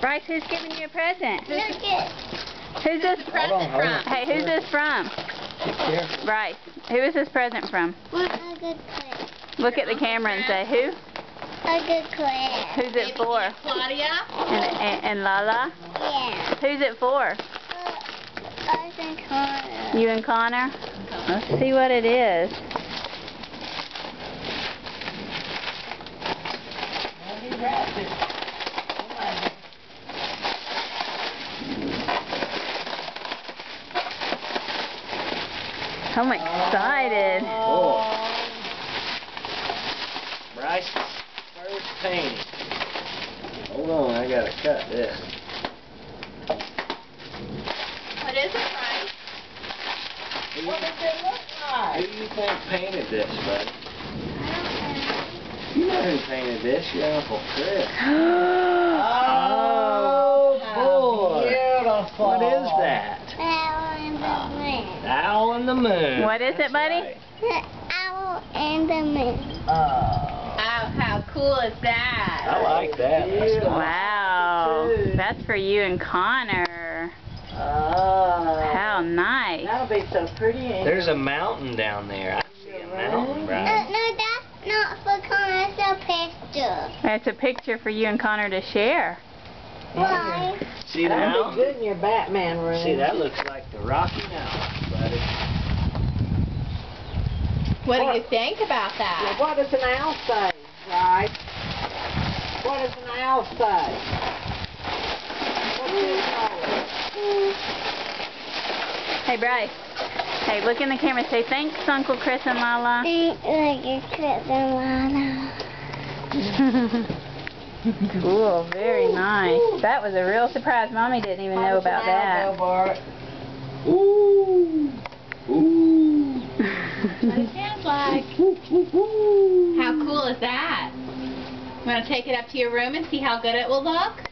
Bryce, who's giving you a present? Look it. Who's this present from? Hey, who's this from? Bryce, who is this present from? A good clip. Look at the camera and say who? A good clip. Who's it for? Claudia? And Lala? Yeah. Who's it for? Us and Connor. You and Connor? Let's see what it is. I'm excited. Oh. Bryce's first painting. Hold on, I gotta cut this. What is it, Bryce? What does it look like? Who do you think painted this, buddy? You know who painted this, your Uncle Chris. Oh, boy. Beautiful. What is that? Owl and the moon. Owl and the moon. What is it, buddy? Right. The owl and the moon. Oh, how cool is that? I like that. That's nice. Wow. That's for you and Connor. How nice. That'll be so pretty. There's a mountain down there. I see a mountain, Bryce. No, that's not for Connor. It's a picture. That's a picture for you and Connor to share. Why? See the That'll be mountain? good in your Batman room. See, that looks like the Rocky Mountains, buddy. What do you think about Now, that? what does an owl say, right? What does an owl say? What's his noise? Hey, Bryce. Hey, look in the camera and say, thanks, Uncle Chris and Lala. Ain't like a Chris and Lana. Cool, very nice. That was a real surprise. Mommy didn't even know about that. Ooh. Ooh. What it sounds like. How cool is that? Want to take it up to your room and see how good it will look?